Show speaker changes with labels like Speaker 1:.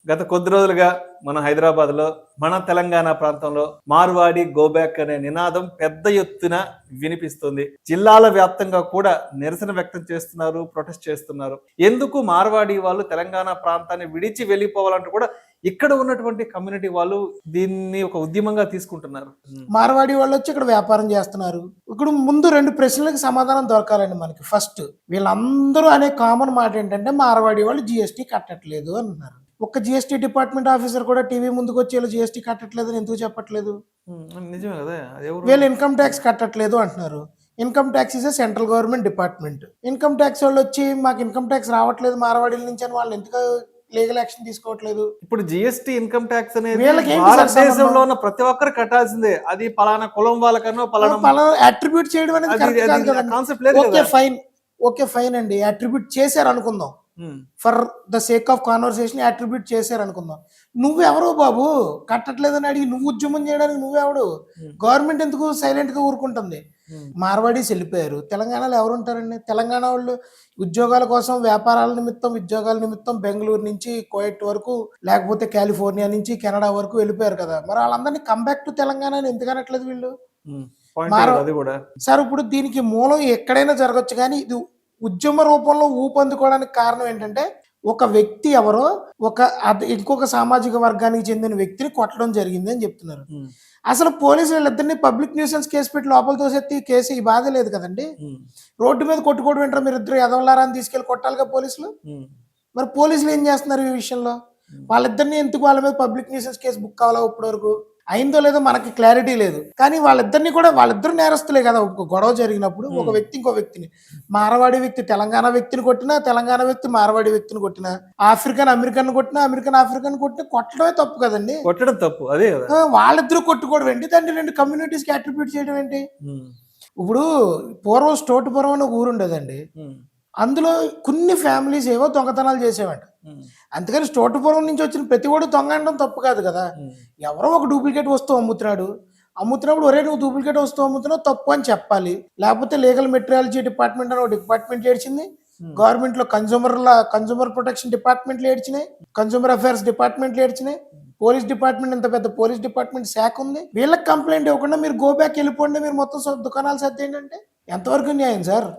Speaker 1: గత కొద్ది రోజులుగా మన హైదరాబాద్లో మన తెలంగాణ ప్రాంతంలో మార్వాడి గోబ్యాక్ అనే నినాదం పెద్ద ఎత్తున వినిపిస్తుంది. జిల్లాల వ్యాప్తంగా కూడా నిరసన వ్యక్తం చేస్తున్నారు, ప్రొటెస్ట్ చేస్తున్నారు. ఎందుకు మార్వాడి వాళ్ళు తెలంగాణ ప్రాంతాన్ని విడిచి వెళ్ళిపోవాలంటూ కూడా ఇక్కడ ఉన్నటువంటి కమ్యూనిటీ వాళ్ళు దీన్ని ఒక ఉద్యమంగా తీసుకుంటున్నారు.
Speaker 2: మార్వాడి వాళ్ళు వచ్చి ఇక్కడ వ్యాపారం చేస్తున్నారు. ఇక్కడ ముందు 2 ప్రశ్నలకు సమాధానం దొరకాలండి మనకి. ఫస్ట్, వీళ్ళందరూ అనే కామన్ మాట ఏంటంటే మార్వాడి వాళ్ళు జిఎస్టీ కట్టట్లేదు అంటున్నారు. ఒక్క జిఎస్టీ డిపార్ట్మెంట్ ఆఫీసర్ కూడా టీవీ ముందుకు వచ్చి వీళ్ళు జిఎస్టీ కట్టట్లేదు అని ఎందుకు చెప్పట్లేదు?
Speaker 1: నిజమే కదా,
Speaker 2: వీళ్ళు ఇన్కమ్ ట్యాక్స్ కట్టట్లేదు అంటున్నారు. Income tax is central government department. Income tax వాళ్ళు వచ్చి మాకు ఇన్కమ్ ట్యాక్స్ రావట్లేదు మార్వాడీల నుంచి అని వాళ్ళు ఎందుకు లీగల్ యాక్షన్ తీసుకోవట్లేదు?
Speaker 1: ఇప్పుడు జిఎస్టీ ఇన్కమ్ ట్యాక్స్ అనేది
Speaker 2: వీళ్ళకి
Speaker 1: భారతదేశంలో ఉన్న ప్రతి ఒక్కరు కట్టాల్సిందే. అది పలానా కులం వాళ్ళకన్నా
Speaker 2: పలానా అట్రిబ్యూట్ చేయడం అనేది
Speaker 1: కాన్సెప్ట్ లేదు.
Speaker 2: ఓకే ఫైన్ అండి, అట్రిబ్యూట్ చేశారు అనుకుందాం. For the sake of conversation attribute చేశారు అనుకుందాం. నువ్వెవరు బాబు కట్టట్లేదని అడిగి నువ్వు ఉద్యమం చేయడానికి నువ్వెవడు? గవర్నమెంట్ ఎందుకు సైలెంట్ గా ఊరుకుంటుంది? మార్వాడీస్ వెళ్ళిపోయారు. తెలంగాణలో ఎవరు ఉంటారండి? తెలంగాణ వాళ్ళు ఉద్యోగాల కోసం, వ్యాపారాల నిమిత్తం, ఉద్యోగాల నిమిత్తం బెంగళూరు నుంచి కోయట్ వరకు, లేకపోతే కాలిఫోర్నియా నుంచి కెనడా వరకు వెళ్ళిపోయారు కదా. మరి వాళ్ళందరినీ కంబ్యాక్ టు తెలంగాణ ఎందుకు అనట్లేదు వీళ్ళు? సార్ ఇప్పుడు దీనికి మూలం ఎక్కడైనా జరగచ్చు, కానీ ఇది ఉద్యమ రూపంలో ఊపందుకోవడానికి కారణం ఏంటంటే ఒక వ్యక్తి ఎవరో ఇంకొక సామాజిక వర్గానికి చెందిన వ్యక్తిని కొట్టడం జరిగింది అని చెప్తున్నారు. అసలు పోలీసులు వీళ్ళిద్దరిని పబ్లిక్ న్యూసెన్స్ కేసు పెట్టి లోపల తోసెత్తి కేసు ఈ బాధ లేదు కదండి. రోడ్డు మీద కొట్టుకోవడం వింటారు, మీరు ఇద్దరు ఎదవలారా అని తీసుకెళ్లి కొట్టాలిగా పోలీసులు. మరి పోలీసులు ఏం చేస్తున్నారు ఈ విషయంలో? వాళ్ళిద్దరిని ఎందుకు వాళ్ళ మీద పబ్లిక్ న్యూసెన్స్ కేసు బుక్ కావాలా? ఇప్పటి వరకు అయిందో లేదో మనకి క్లారిటీ లేదు. కానీ వాళ్ళిద్దరు నేరస్తులే కదా. ఒక గొడవ జరిగినప్పుడు ఒక వ్యక్తి ఇంకో వ్యక్తిని, మార్వాడి వ్యక్తి తెలంగాణ వ్యక్తిని కొట్టినా, తెలంగాణ వ్యక్తి మార్వాడి వ్యక్తిని కొట్టినా, అమెరికన్ కొట్టినా, ఆఫ్రికన్ కొట్టినా కొట్టడమే తప్పు కదండి.
Speaker 1: కొట్టడం తప్పు. అదే
Speaker 2: వాళ్ళిద్దరు కొట్టుకోవడం ఏంటి? దాన్ని 2 కమ్యూనిటీస్ కి అట్రిబ్యూట్ చేయడం ఏంటి? ఇప్పుడు పూర్వం స్టోటుపురం అని ఒక ఊరు ఉండేదండి. అందులో కొన్ని ఫ్యామిలీస్ ఏవో దొంగతనాలు చేసేవాడు. అందుకని స్టోటుపురం నుంచి వచ్చిన ప్రతి వాడు దొంగ అనడం తప్పు కాదు కదా. ఎవరో ఒక డూప్లికేట్ వస్తువు అమ్ముతున్నప్పుడు ఒరే నువ్వు డూప్లికేట్ వస్తువు అమ్ముతున్నావు తప్పు అని చెప్పాలి. లేకపోతే లీగల్ మెటీరియాలజీ డిపార్ట్మెంట్ అని ఒక డిపార్ట్మెంట్ ఏడ్చింది. గవర్నమెంట్ లో కన్జ్యూమర్ ప్రొటెక్షన్ డిపార్ట్మెంట్లు ఏడ్చినాయి, కన్జ్యూమర్ అఫైర్స్ డిపార్ట్మెంట్లు ఏడ్చినాయి, పోలీస్ డిపార్ట్మెంట్, ఇంత పెద్ద పోలీస్ డిపార్ట్మెంట్ శాఖ ఉంది. వీళ్ళకి కంప్లైంట్ ఇవ్వకుండా మీరు గో బ్యాక్ వెళ్ళిపోండి, మీరు మొత్తం దుకాణాలు సర్దేయండి అంటే ఎంతవరకు న్యాయం సార్?